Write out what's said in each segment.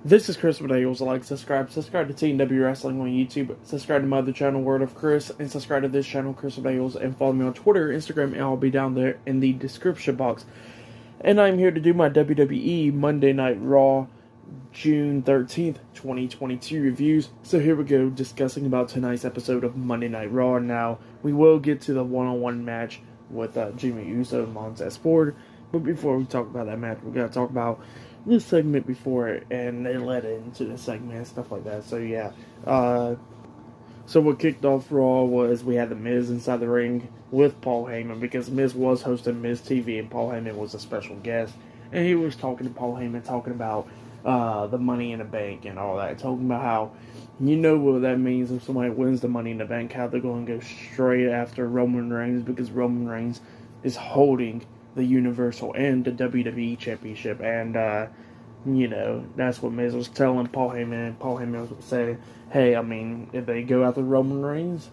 This is Chris Medeiros. Like, subscribe to TNW Wrestling on YouTube, subscribe to my other channel, Word of Chris, and subscribe to this channel, Chris Medeiros, and follow me on Twitter, Instagram, and I'll be down there in the description box. And I'm here to do my WWE Monday Night Raw, June 13th, 2022 reviews. So here we go, discussing about tonight's episode of Monday Night Raw. Now, we will get to the one-on-one match with Jimmy Uso and Montez Ford. But before we talk about that match, we gotta talk about this segment before it, and they led into the segment and stuff like that. So yeah, so what kicked off Raw was we had the Miz inside the ring with Paul Heyman, because Miz was hosting Miz TV and Paul Heyman was a special guest, and he was talking to Paul Heyman, talking about the Money in the Bank and all that, talking about how, you know what that means if somebody wins the Money in the Bank, how they're going to go straight after Roman Reigns, because Roman Reigns is holding the Universal and the WWE Championship, and you know, that's what Miz was telling Paul Heyman, and Paul Heyman was saying, hey, I mean, if they go after Roman Reigns,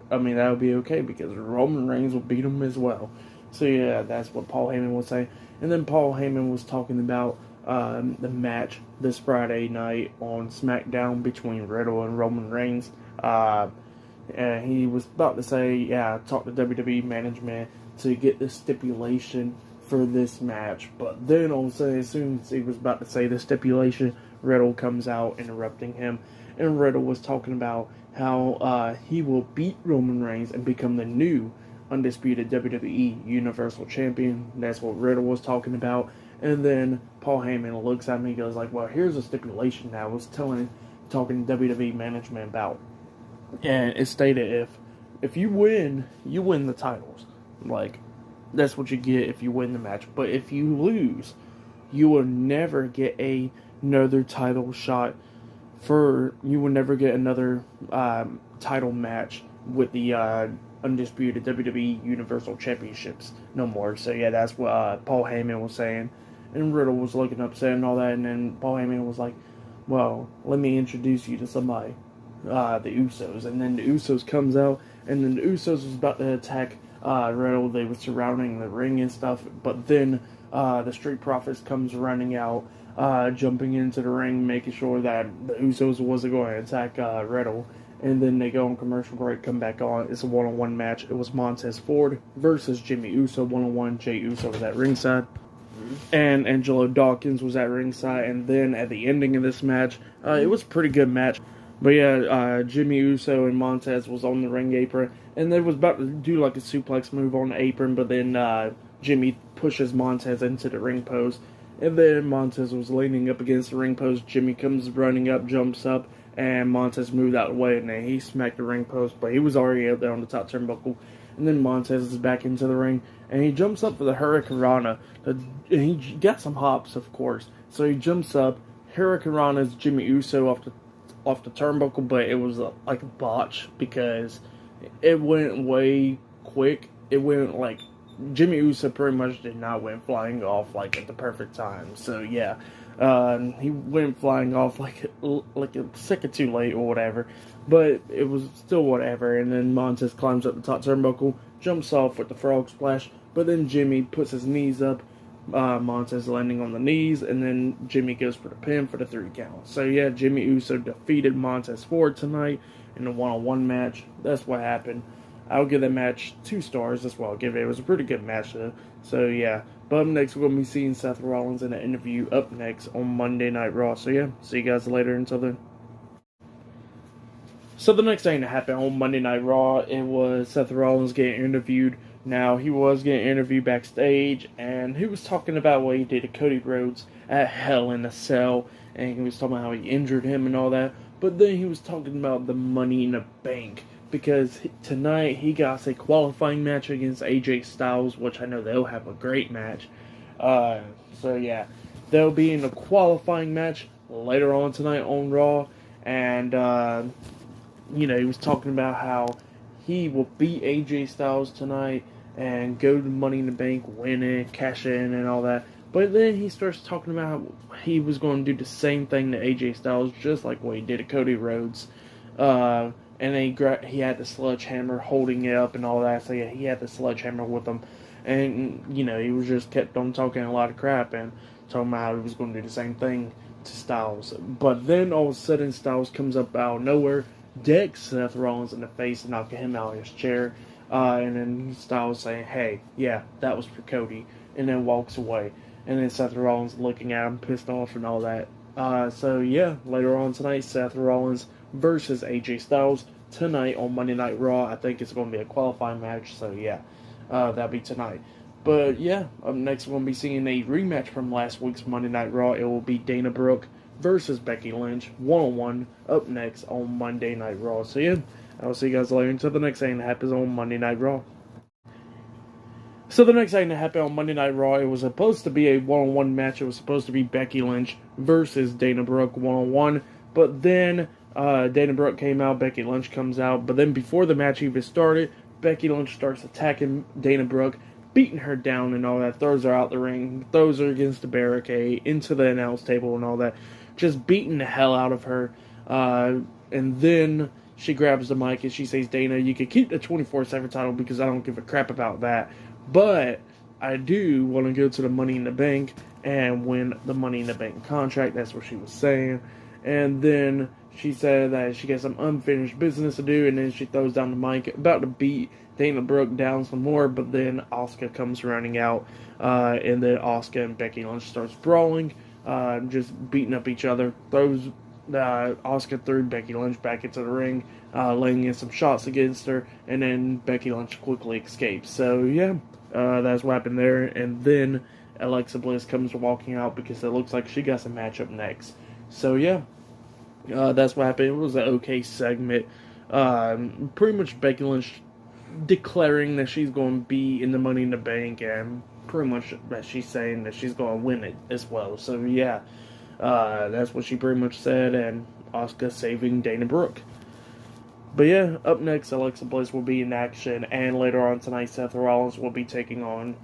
I mean, that would be okay, because Roman Reigns will beat him as well. So yeah, that's what Paul Heyman was saying. And then Paul Heyman was talking about the match this Friday night on SmackDown between Riddle and Roman Reigns. And he was about to say, yeah, talk to WWE management to get the stipulation for this match. But then all of a sudden, as soon as he was about to say the stipulation, Riddle comes out interrupting him. And Riddle was talking about how he will beat Roman Reigns and become the new undisputed WWE Universal Champion. That's what Riddle was talking about. And then Paul Heyman looks at me and goes like, well, here's a stipulation that I was talking to WWE management about. And it stated, if you win, you win the titles. Like, that's what you get if you win the match. But if you lose, you will never get another title shot. You will never get another title match with the undisputed WWE Universal Championships no more. So yeah, that's what Paul Heyman was saying. And Riddle was looking upset and all that. And then Paul Heyman was like, well, let me introduce you to somebody. The Usos. And then the Usos comes out, and then the Usos was about to attack Riddle. They were surrounding the ring and stuff, but then the Street Profits comes running out, jumping into the ring, making sure that the Usos wasn't going to attack Riddle. And then they go on commercial break, come back on. It's a one-on-one match. It was Montez Ford versus Jimmy Uso, one-on-one. Jay Uso was at ringside, and Angelo Dawkins was at ringside. And then at the ending of this match, it was a pretty good match. But yeah, Jimmy Uso and Montez was on the ring apron, and they was about to do like a suplex move on the apron, but then Jimmy pushes Montez into the ring post, and then Montez was leaning up against the ring post. Jimmy comes running up, jumps up, and Montez moved out of the way, and then he smacked the ring post, but he was already out there on the top turnbuckle. And then Montez is back into the ring, and he jumps up for the Hurricane Rana, and he got some hops, of course. So he jumps up, Hurricane Rana's Jimmy Uso off the turnbuckle, but it was like a botch, because it went way quick. It went like, Jimmy Uso pretty much did not went flying off like at the perfect time. So yeah, he went flying off like a second too late or whatever, but it was still whatever. And then Montez climbs up the top turnbuckle, jumps off with the frog splash, but then Jimmy puts his knees up, Montez landing on the knees, and then Jimmy goes for the pin for the 3 count. So yeah, Jimmy Uso defeated Montez Ford tonight in a one-on-one match. That's what happened. I'll give that match 2 stars. That's what I'll give it. It was a pretty good match though. So yeah, but up next we're going to be seeing Seth Rollins in an interview up next on Monday Night Raw. So yeah, see you guys later. Until then. So the next thing that happened on Monday Night Raw, it was Seth Rollins getting interviewed. Now, he was getting interviewed backstage, and he was talking about what he did to Cody Rhodes at Hell in a Cell, and he was talking about how he injured him and all that. But then he was talking about the Money in the Bank, because tonight he got a qualifying match against AJ Styles, which I know they'll have a great match. So yeah, they'll be in a qualifying match later on tonight on Raw, and you know, he was talking about how he will beat AJ Styles tonight and go to Money in the Bank, win it, cash in, and all that. But then he starts talking about how he was going to do the same thing to AJ Styles, just like what he did to Cody Rhodes. And then he had the sledgehammer holding it up and all that. So yeah, he had the sledgehammer with him. And, you know, he was just kept on talking a lot of crap. And talking about how he was going to do the same thing to Styles. But then all of a sudden, Styles comes up out of nowhere, decks Seth Rollins in the face and knocking him out of his chair. And then Styles saying, "Hey, yeah, that was for Cody," and then walks away. And then Seth Rollins looking at him, pissed off and all that. So yeah, later on tonight, Seth Rollins versus AJ Styles tonight on Monday Night Raw. I think it's going to be a qualifying match, so yeah, that'll be tonight. But yeah, up next we're going to be seeing a rematch from last week's Monday Night Raw. It will be Dana Brooke versus Becky Lynch, 1-on-1, up next on Monday Night Raw. So yeah, I'll see you guys later until the next thing that happens on Monday Night Raw. So the next thing that happened on Monday Night Raw, it was supposed to be a 1-on-1 match. It was supposed to be Becky Lynch versus Dana Brooke 1-on-1. But then Dana Brooke came out, Becky Lynch comes out. But then before the match even started, Becky Lynch starts attacking Dana Brooke, beating her down and all that, throws her out the ring, throws her against the barricade, into the announce table and all that, just beating the hell out of her. And then she grabs the mic and she says, "Dana, you can keep the 24/7 title because I don't give a crap about that. But I do want to go to the Money in the Bank and win the Money in the Bank contract." That's what she was saying. And then she said that she got some unfinished business to do, and then she throws down the mic, about to beat Dana Brooke down some more, but then Asuka comes running out, and then Asuka and Becky Lynch starts brawling, just beating up each other. Asuka threw Becky Lynch back into the ring, laying in some shots against her, and then Becky Lynch quickly escapes. So yeah, that's what happened there. And then Alexa Bliss comes walking out because it looks like she got some matchup next. So yeah, that's what happened. It was an okay segment. Pretty much Becky Lynch declaring that she's going to be in the Money in the Bank, and pretty much that she's saying that she's going to win it as well. So yeah, that's what she pretty much said, and Asuka saving Dana Brooke. But yeah, up next, Alexa Bliss will be in action, and later on tonight, Seth Rollins will be taking on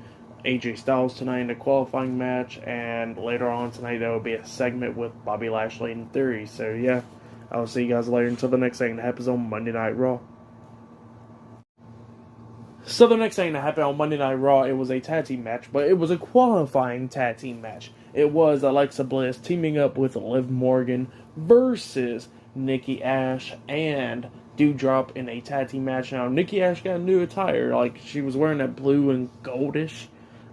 AJ Styles tonight in a qualifying match, and later on tonight there will be a segment with Bobby Lashley and Theory. So yeah, I'll see you guys later until the next thing that happens on Monday Night Raw. So the next thing that happened on Monday Night Raw, it was a tag team match, but it was a qualifying tag team match. It was Alexa Bliss teaming up with Liv Morgan versus Nikki Ash and Doudrop in a tag team match. Now, Nikki Ash got new attire. Like, she was wearing that blue and goldish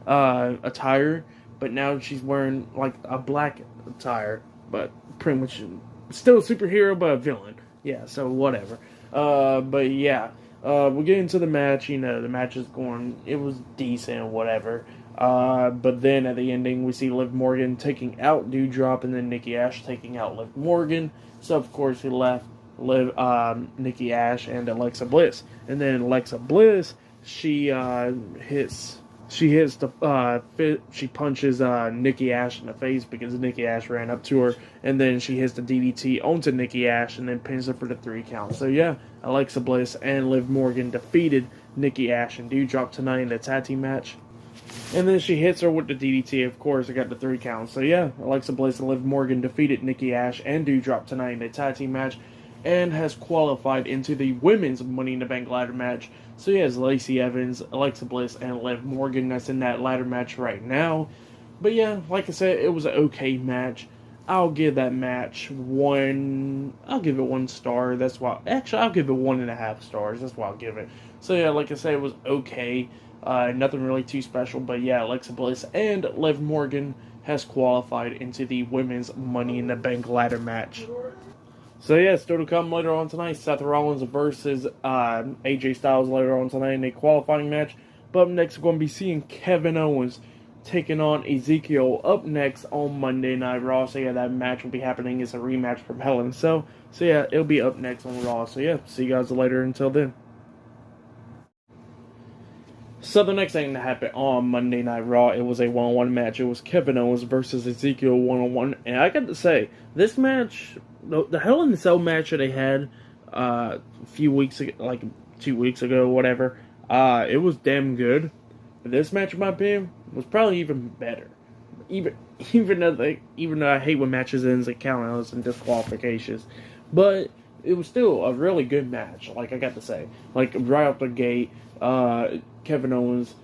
attire, but now she's wearing, like, a black attire, but pretty much still a superhero, but a villain. Yeah, so whatever. But yeah. We'll get into the match. You know, the match is going, it was decent, whatever. But then at the ending, we see Liv Morgan taking out Doudrop, and then Nikki Ash taking out Liv Morgan. So, of course, he left Nikki Ash and Alexa Bliss. And then Alexa Bliss, she punches Nikki Ash in the face because Nikki Ash ran up to her, and then she hits the DDT onto Nikki Ash and then pins her for the 3 count. So yeah, Alexa Bliss and Liv Morgan defeated Nikki Ash and Doudrop tonight in the tag team match. And then she hits her with the DDT, of course, I got the 3 count. So yeah, Alexa Bliss and Liv Morgan defeated Nikki Ash and Doudrop tonight in the tag team match, and has qualified into the women's Money in the Bank ladder match. So he has Lacey Evans, Alexa Bliss, and Liv Morgan that's in that ladder match right now. But yeah, like I said, it was an okay match. I'll give that match I'll give it 1 star. That's why, actually, I'll give it 1.5 stars. That's why I'll give it. So yeah, like I said, it was okay. Nothing really too special. But yeah, Alexa Bliss and Liv Morgan has qualified into the women's Money in the Bank ladder match. So yeah, still to come later on tonight, Seth Rollins versus AJ Styles later on tonight in a qualifying match. But up next, we're going to be seeing Kevin Owens taking on Ezekiel up next on Monday Night Raw. So yeah, that match will be happening. It's a rematch from Hell in a Cell. So yeah, it'll be up next on Raw. So yeah, see you guys later until then. So the next thing that happened on Monday Night Raw, it was a 1-on-1 match. It was Kevin Owens versus Ezekiel 1-on-1. And I got to say, this match, the Hell in a Cell match that they had a few weeks ago, like 2 weeks ago, whatever, it was damn good. But this match, in my opinion, was probably even better. Even though I hate when matches ends at countouts and disqualifications, but it was still a really good match. Like I got to say, like right off the gate, Kevin Owens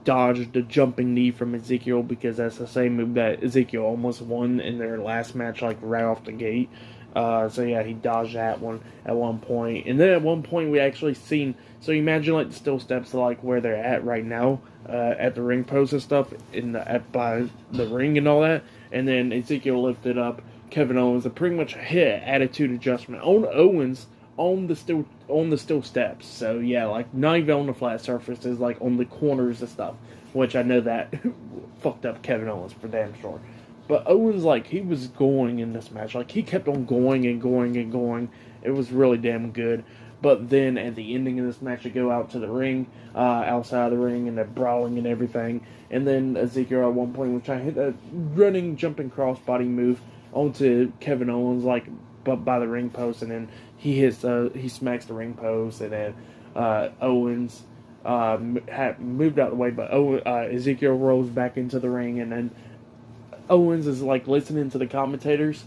dodged the jumping knee from Ezekiel, because that's the same move that Ezekiel almost won in their last match, like right off the gate. So yeah, he dodged that one at one point. And then at one point we actually seen, so you imagine like the still steps like where they're at right now, at the ring post and stuff, by the ring and all that. And then Ezekiel lifted up Kevin Owens and pretty much hit attitude adjustment on Owens on the still steps. So yeah, like not even on the flat surfaces, like on the corners and stuff. Which I know that fucked up Kevin Owens for damn sure. But Owens, like, he was going in this match. Like, he kept on going and going and going. It was really damn good. But then at the ending of this match, they go out to the ring, outside of the ring, and they're brawling and everything. And then Ezekiel at one point was trying to hit that running, jumping crossbody move onto Kevin Owens, like, by the ring post. And then he smacks the ring post. And then Owens had moved out of the way. But Ezekiel rolls back into the ring, and then Owens is like listening to the commentators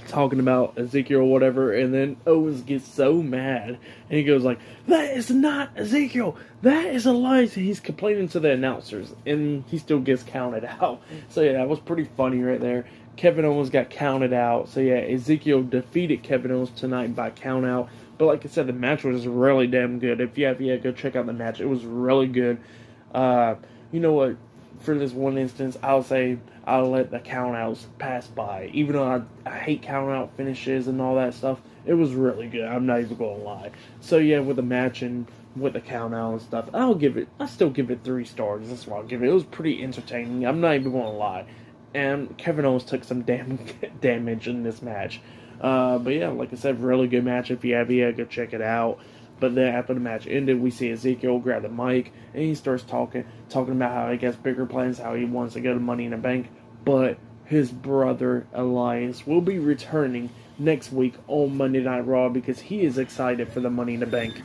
talking about Ezekiel or whatever, and then Owens gets so mad and he goes like, "That is not Ezekiel, that is Elias." He's complaining to the announcers, and he still gets counted out. So yeah, that was pretty funny right there. Kevin Owens got counted out. So yeah, Ezekiel defeated Kevin Owens tonight by count out. But like I said, the match was really damn good. If you have go check out the match. It was really good. You know what? For this one instance, I'll say I'll let the countouts pass by. Even though I hate countout finishes and all that stuff, it was really good. I'm not even going to lie. So yeah, with the match and with the countout and stuff, I still give it 3 stars. That's what I'll give it. It was pretty entertaining. I'm not even going to lie. And Kevin Owens took some damage in this match. But yeah, like I said, really good match. If you have go check it out. But then after the match ended, we see Ezekiel grab the mic, and he starts talking about how he gets bigger plans, how he wants to go to Money in the Bank. But his brother, Elias, will be returning next week on Monday Night Raw because he is excited for the Money in the Bank.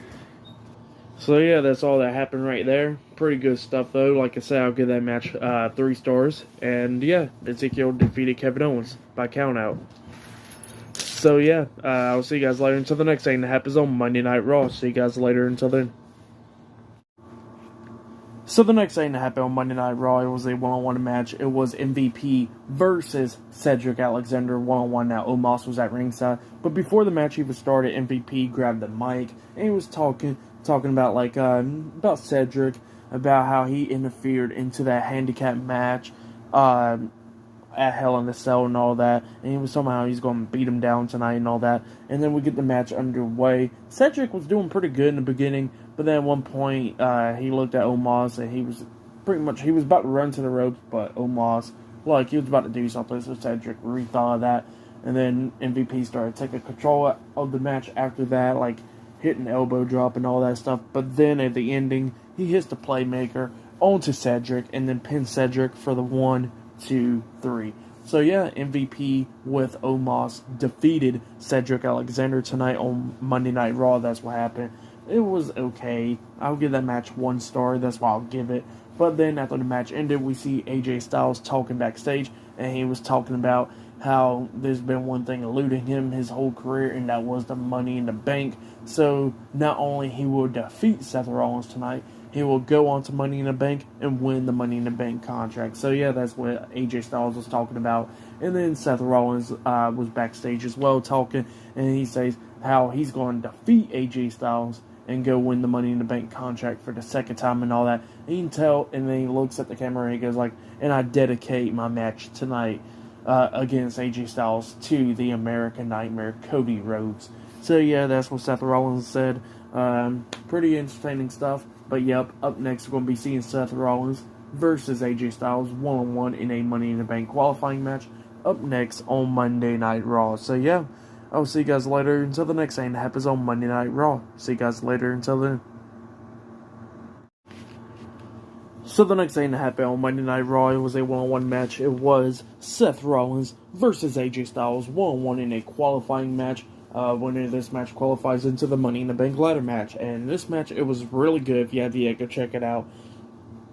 So yeah, that's all that happened right there. Pretty good stuff though. Like I said, I'll give that match 3 stars. And yeah, Ezekiel defeated Kevin Owens by countout. So yeah, I'll see you guys later until the next thing that happens on Monday Night Raw. See you guys later until then. So the next thing that happened on Monday Night Raw, it was a one-on-one match. It was MVP versus Cedric Alexander one-on-one. Now Omos was at ringside, but before the match even started, MVP grabbed the mic and he was talking about about Cedric, about how he interfered into that handicap match at Hell in the Cell and all that, and he was talking about how he's going to beat him down tonight and all that. And then we get the match underway. Cedric was doing pretty good in the beginning, but then at one point he looked at Omos and he was about to run to the ropes, but Omos, he was about to do something, so Cedric rethought of that, and then MVP started taking control of the match after that, hitting elbow drop and all that stuff. But then at the ending, he hits the playmaker onto Cedric and then pins Cedric for the 1, 2, 3. So yeah, MVP with Omos defeated Cedric Alexander tonight on Monday Night Raw. That's what happened. It was okay. I'll give that match 1 star. That's why I'll give it. But then after the match ended, we see AJ Styles talking backstage, and he was talking about how there's been one thing eluding him his whole career, and that was the Money in the Bank. So not only he will defeat Seth Rollins tonight, he will go on to Money in the Bank and win the Money in the Bank contract. So yeah, that's what AJ Styles was talking about. And then Seth Rollins was backstage as well talking, and he says how he's going to defeat AJ Styles and go win the Money in the Bank contract for the 2nd time and all that. And you can tell, and then he looks at the camera and he goes and I dedicate my match tonight against AJ Styles to the American Nightmare, Cody Rhodes. So yeah, that's what Seth Rollins said. Pretty entertaining stuff. But yep, up next we're going to be seeing Seth Rollins versus AJ Styles one-on-one in a Money in the Bank qualifying match. Up next on Monday Night Raw. So yeah, I'll see you guys later until the next thing that happens on Monday Night Raw. See you guys later until then. So the next thing that happened on Monday Night Raw, it was a one-on-one match. It was Seth Rollins versus AJ Styles one-on-one in a qualifying match. Winner of this match qualifies into the Money in the Bank ladder match. And this match, it was really good. If you have go check it out.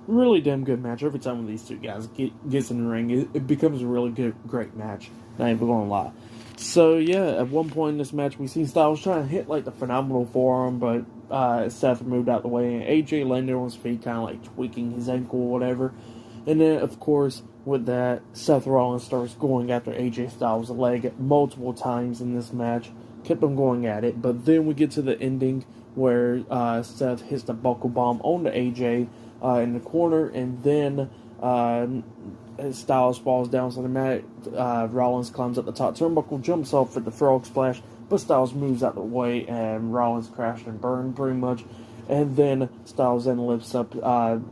Really damn good match. Every time these two guys gets in the ring, it becomes a really good, great match. Not even going to lie. So yeah, at one point in this match, we see Styles trying to hit like the phenomenal forearm, but Seth moved out the way, and AJ landed on his feet, kind of like tweaking his ankle or whatever. And then, of course, with that, Seth Rollins starts going after AJ Styles' leg multiple times in this match. Kept on going at it, but then we get to the ending where Seth hits the buckle bomb on the AJ in the corner, and then Styles falls down to the mat. Rollins climbs up the top turnbuckle, jumps off with the frog splash, but Styles moves out the way, and Rollins crashed and burned pretty much. And then Styles then lifts up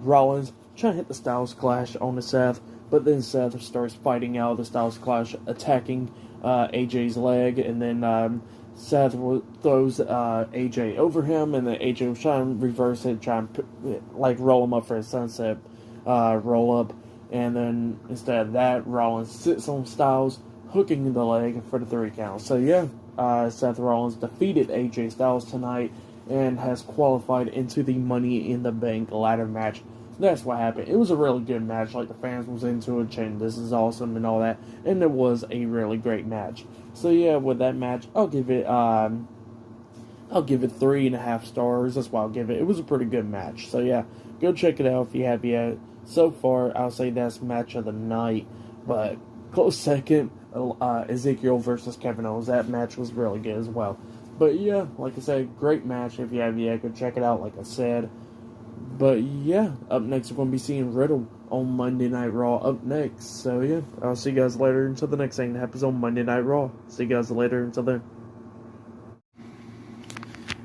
Rollins, trying to hit the Styles Clash on the Seth, but then Seth starts fighting out the Styles Clash, attacking AJ's leg, and then Seth throws AJ over him, and then AJ was trying to reverse it, trying to like roll him up for a sunset roll up, and then instead of that, Rollins sits on Styles, hooking the leg for the 3 count. So yeah, Seth Rollins defeated AJ Styles tonight and has qualified into the Money in the Bank ladder match. That's what happened. It was a really good match. Like, the fans was into it, chanting, "This is awesome," and all that. And it was a really great match. So yeah, with that match, I'll give it 3.5 stars. That's what I'll give it. It was a pretty good match. So yeah, go check it out if you have yet. So far, I'll say that's match of the night. But close second, Ezekiel versus Kevin Owens. That match was really good as well. But yeah, like I said, great match. If you have yet, go check it out. Like I said. But yeah, up next we're going to be seeing Riddle on Monday Night Raw up next. So yeah, I'll see you guys later until the next thing that happens on Monday Night Raw. See you guys later until then.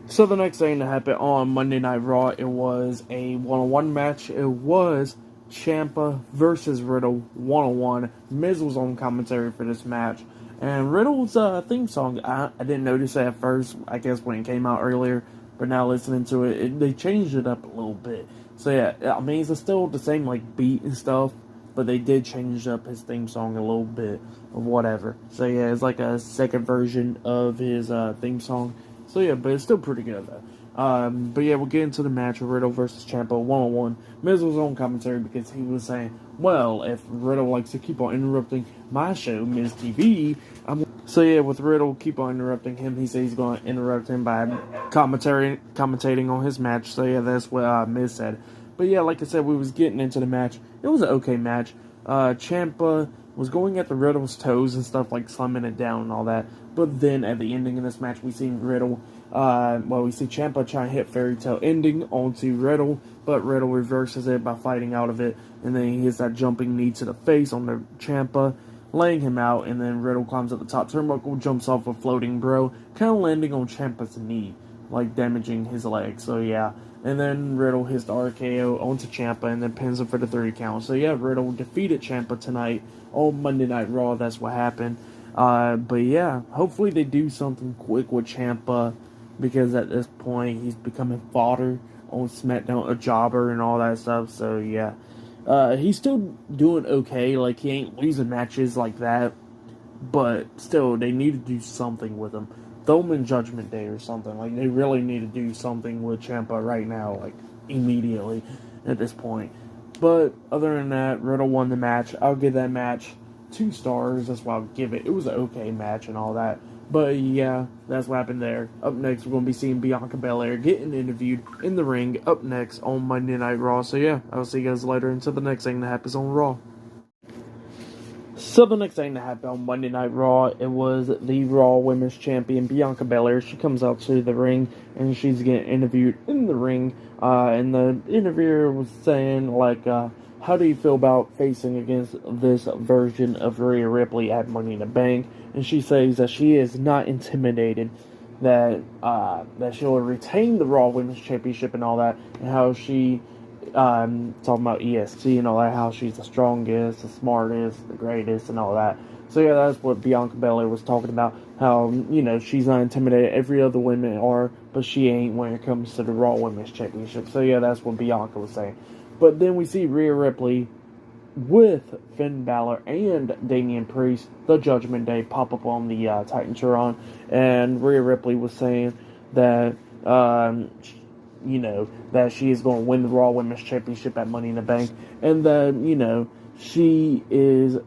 So the next thing that happened on Monday Night Raw, it was a one-on-one match. It was Ciampa versus Riddle one-on-one. Miz was on commentary for this match. And Riddle's theme song, I didn't notice it at first, I guess when it came out earlier. But now listening to it, they changed it up a little bit. So yeah, I mean, it's still the same like beat and stuff, but they did change up his theme song a little bit or whatever. So yeah, it's like a second version of his theme song. So yeah, but it's still pretty good though. But yeah, we'll get into the match of Riddle versus Ciampa one-on-one. Miz was on commentary because he was saying, well, if Riddle likes to keep on interrupting my show, Miz TV, So yeah, with Riddle keep on interrupting him, he said he's going to interrupt him by commentating on his match. So yeah, that's what Miz said. But yeah, like I said, we was getting into the match. It was an okay match. Ciampa was going at the Riddle's toes and stuff, like slamming it down and all that. But then at the ending of this match, we see Riddle, we see Ciampa try to hit Fairy Tale Ending onto Riddle, but Riddle reverses it by fighting out of it, and then he hits that jumping knee to the face on the Ciampa, laying him out, and then Riddle climbs up the top turnbuckle, jumps off a floating bro, kind of landing on Ciampa's knee, like damaging his leg. So yeah, and then Riddle hits the RKO onto Ciampa and then pins him for the 3 count. So yeah, Riddle defeated Ciampa tonight on Monday Night Raw. That's what happened. But yeah, hopefully they do something quick with Ciampa, because at this point he's becoming fodder on SmackDown, a jobber and all that stuff. So yeah, he's still doing okay. Like, he ain't losing matches like that, but still, they need to do something with him. Throw him in Judgment Day or something. Like, they really need to do something with Ciampa right now, like immediately at this point. But other than that, Riddle won the match. I'll give that match 2 stars. That's why I'll give it. It was an okay match and all that. But yeah, that's what happened there. Up next, we're going to be seeing Bianca Belair getting interviewed in the ring up next on Monday Night Raw. So yeah, I'll see you guys later until the next thing that happens on Raw. So the next thing that happened on Monday Night Raw, it was the Raw Women's Champion, Bianca Belair. She comes out to the ring, and she's getting interviewed in the ring. And the interviewer was saying, like, how do you feel about facing against this version of Rhea Ripley at Money in the Bank? And she says that she is not intimidated, that she'll retain the Raw Women's Championship and all that, and how she, talking about EST and all that, how she's the strongest, the smartest, the greatest, and all that. So yeah, that's what Bianca Belair was talking about, how, you know, she's not intimidated, every other women are, but she ain't when it comes to the Raw Women's Championship. So yeah, that's what Bianca was saying. But then we see Rhea Ripley with Finn Balor and Damian Priest, the Judgment Day, pop up on the Titantron, and Rhea Ripley was saying that, that she is going to win the Raw Women's Championship at Money in the Bank, and that, she is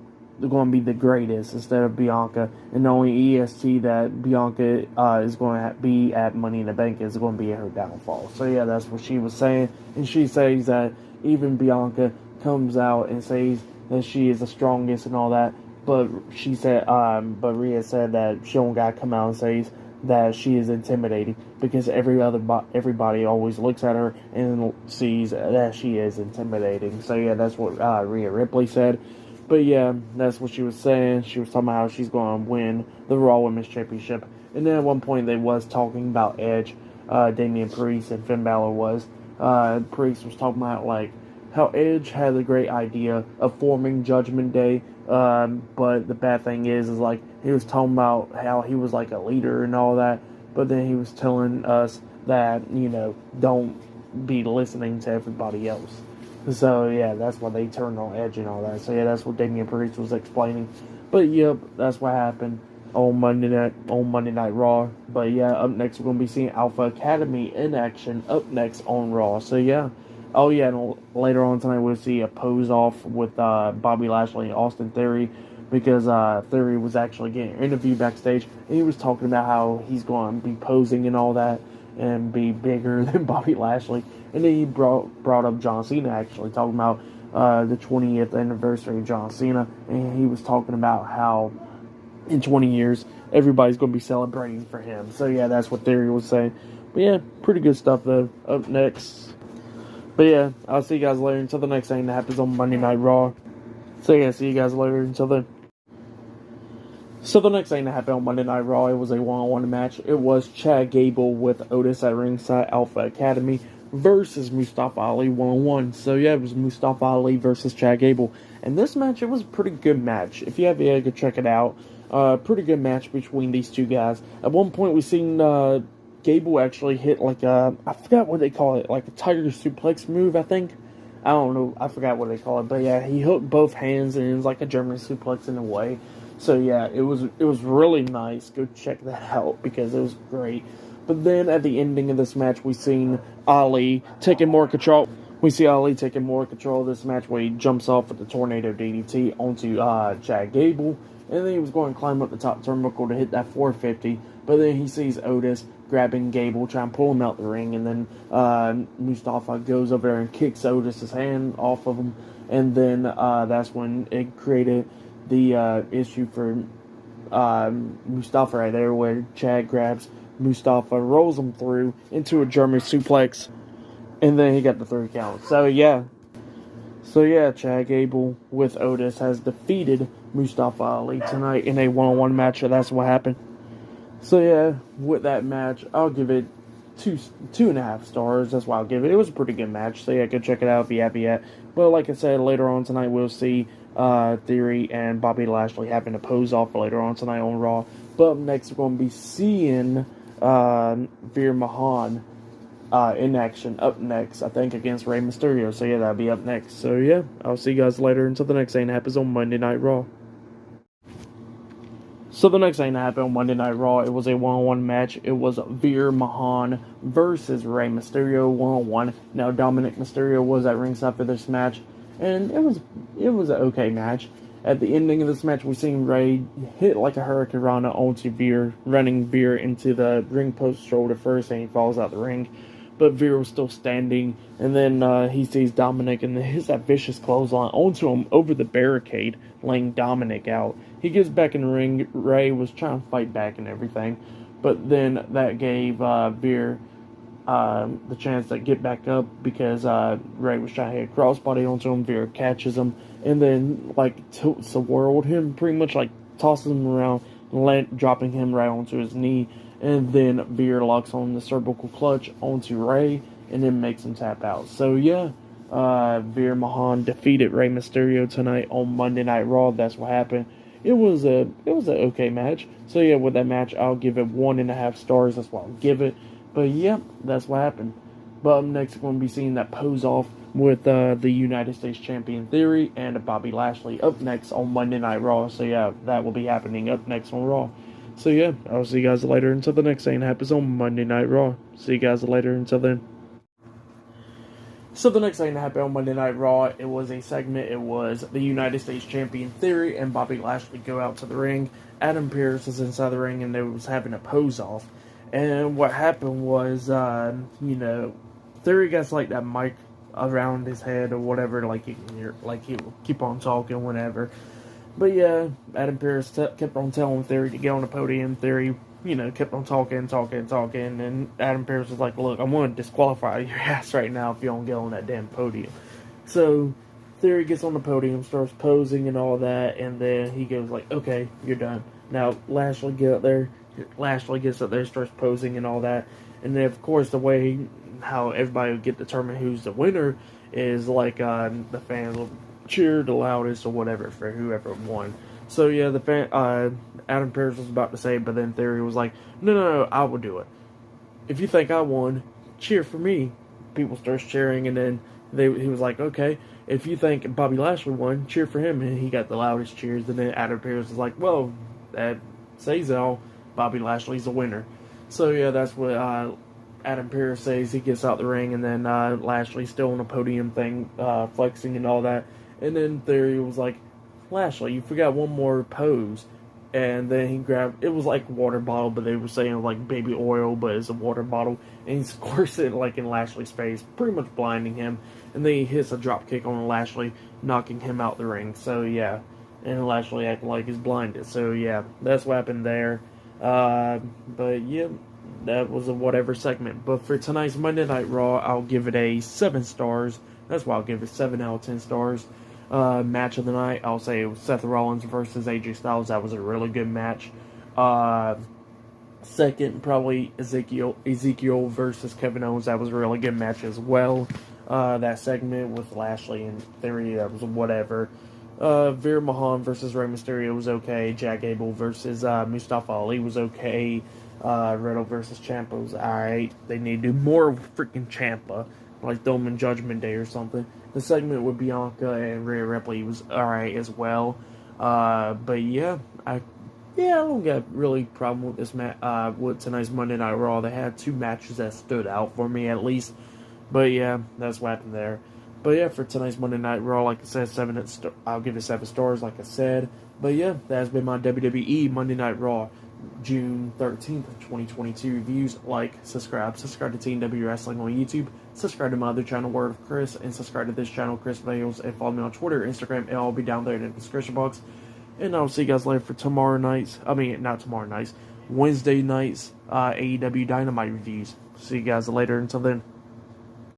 going to be the greatest instead of Bianca, and the only EST that Bianca is going to be at Money in the Bank is going to be her downfall. So yeah, that's what she was saying, and she says that even Bianca comes out and says that she is the strongest and all that, but she said, but Rhea said that she don't got to come out and say that she is intimidating, because everybody always looks at her and sees that she is intimidating. So yeah, that's what Rhea Ripley said. But yeah, that's what she was saying. She was talking about how she's going to win the Raw Women's Championship. And then at one point they was talking about Edge, Damian Priest, and Finn Balor was. Priest was talking about like how Edge had a great idea of forming Judgment Day. But the bad thing is like he was talking about how he was like a leader and all that. But then he was telling us that, don't be listening to everybody else. So yeah, that's why they turned on Edge and all that. So yeah, that's what Damian Priest was explaining. But yep, that's what happened on Monday Night Raw. But yeah, up next we're gonna be seeing Alpha Academy in action up next on Raw. So yeah. Oh yeah, and later on tonight we'll see a pose off with Bobby Lashley and Austin Theory, because Theory was actually getting interviewed backstage, and he was talking about how he's going to be posing and all that and be bigger than Bobby Lashley. And then he brought up John Cena, actually talking about the 20th anniversary of John Cena, and he was talking about how in 20 years everybody's going to be celebrating for him. So yeah, that's what Theory was saying. But yeah, pretty good stuff though. Up next. But yeah, I'll see you guys later until the next thing that happens on Monday Night Raw. So yeah, see you guys later until then. So the next thing that happened on Monday Night Raw, it was a one-on-one match. It was Chad Gable with Otis at ringside, Alpha Academy versus Mustafa Ali one-on-one. So yeah, it was Mustafa Ali versus Chad Gable. And this match, it was a pretty good match. If you have the go check it out. Pretty good match between these two guys. At one point we seen Gable actually hit like a, I forgot what they call it, like a tiger suplex move, I think. I don't know, I forgot what they call it. But yeah, he hooked both hands and it was like a German suplex in a way. So yeah, it was really nice. Go check that out because it was great. But then at the ending of this match, we seen Ali taking more control. We see Ali taking more control of this match where he jumps off with the tornado DDT onto Chad Gable. And then he was going to climb up the top turnbuckle to hit that 450. But then he sees Otis grabbing Gable, trying to pull him out the ring. And then Mustafa goes over there and kicks Otis' hand off of him. And then that's when it created the issue for Mustafa right there, where Chad grabs Mustafa, rolls him through into a German suplex. And then he got the 3 count. So yeah, Chad Gable with Otis has defeated Mustafa Ali tonight in a one-on-one match. So that's what happened. So yeah, with that match, I'll give it 2.5 stars. That's why I'll give it. It was a pretty good match. So yeah, go check it out if you haven't yet. But like I said, later on tonight we'll see Theory and Bobby Lashley having a pose off later on tonight on Raw. But up next we're going to be seeing Veer Mahan in action up next, I think, against Rey Mysterio. So yeah, that'll be up next. So yeah, I'll see you guys later until the next thing that happens on Monday Night Raw. So the next thing that happened on Monday Night Raw, it was a one-on-one match. It was Veer Mahan versus Rey Mysterio one-on-one. Now Dominic Mysterio was at ringside for this match, and it was an okay match. At the ending of this match, we seen Rey hit like a Hurricane Rana onto Veer, running Veer into the ring post shoulder first, and he falls out the ring. But Veer was still standing, and then he sees Dominic and hits that vicious clothesline onto him over the barricade, laying Dominic out. He gets back in the ring. Rey was trying to fight back and everything, but then that gave Veer the chance to get back up because Rey was trying to hit a crossbody onto him. Veer catches him and then tilts the world. Him pretty much tosses him around, dropping him right onto his knee. And then Veer locks on the cervical clutch onto Rey and then makes him tap out. So yeah, Veer Mahan defeated Rey Mysterio tonight on Monday Night Raw. That's what happened. It was an okay match. So yeah, with that match, I'll give it 1.5 stars. That's what I'll give it. But yeah, that's what happened. But up next, we're going to be seeing that pose off with the United States Champion Theory and Bobby Lashley up next on Monday Night Raw. So yeah, that will be happening up next on Raw. So yeah, I'll see you guys later until the next thing happens on Monday Night Raw. See you guys later until then. So the next thing that happened on Monday Night Raw, it was a segment. It was the United States Champion Theory and Bobby Lashley go out to the ring. Adam Pearce is inside the ring and they was having a pose off. And what happened was, Theory gets like that mic around his head or whatever, like you can hear, like he will keep on talking, whatever. But yeah, Adam Pearce kept on telling Theory to get on the podium. Theory, kept on talking, and Adam Pearce was like, look, I'm going to disqualify your ass right now if you don't get on that damn podium. So, Theory gets on the podium, starts posing and all that, and then he goes like, okay, you're done. Now, Lashley gets up there, starts posing and all that, and then, of course, the way how everybody would get determined who's the winner is like the fans will cheer the loudest or whatever for whoever won. So yeah, Adam Pearce was about to say, but then Theory was like, no, I will do it. If you think I won, cheer for me. People starts cheering, and then he was like, okay, if you think Bobby Lashley won, cheer for him, and he got the loudest cheers. And then Adam Pearce was like, well, that says all. Bobby Lashley's a winner. So yeah, that's what Adam Pearce says. He gets out the ring, and then Lashley's still on a podium thing, flexing and all that. And then Theory was like, Lashley, you forgot one more pose. And then he grabbed, it was like a water bottle, but they were saying like baby oil, but it's a water bottle. And he squirts it like in Lashley's face, pretty much blinding him. And then he hits a drop kick on Lashley, knocking him out the ring. So yeah, and Lashley acting like he's blinded. So yeah, that's what happened there. But yeah, that was a whatever segment. But for tonight's Monday Night Raw, I'll give it a 7 stars. That's why I'll give it 7 out of 10 stars. Match of the night, I'll say it was Seth Rollins versus AJ Styles. That was a really good match. Second, probably Ezekiel versus Kevin Owens. That was a really good match as well. That segment with Lashley and Theory, that was whatever. Veer Mahan versus Rey Mysterio was okay. Jack Gable versus Mustafa Ali was okay. Riddle versus Ciampa was alright. They need to do more freaking Ciampa, like throw him in Judgment Day or something. The segment with Bianca and Rhea Ripley was alright as well. But yeah, I don't got really problem with this with tonight's Monday Night Raw. They had 2 matches that stood out for me at least. But yeah, that's what happened there. But yeah, for tonight's Monday Night Raw, like I said, I'll give it 7 stars, like I said. But yeah, that has been my WWE Monday Night Raw, June 13th, 2022 reviews. Like, subscribe to Team W Wrestling on YouTube. Subscribe to my other channel, Word of Chris, and subscribe to this channel, Chris Vales, and follow me on Twitter, Instagram, and I'll be down there in the description box. And I'll see you guys later for Wednesday night's AEW Dynamite reviews. See you guys later. Until then.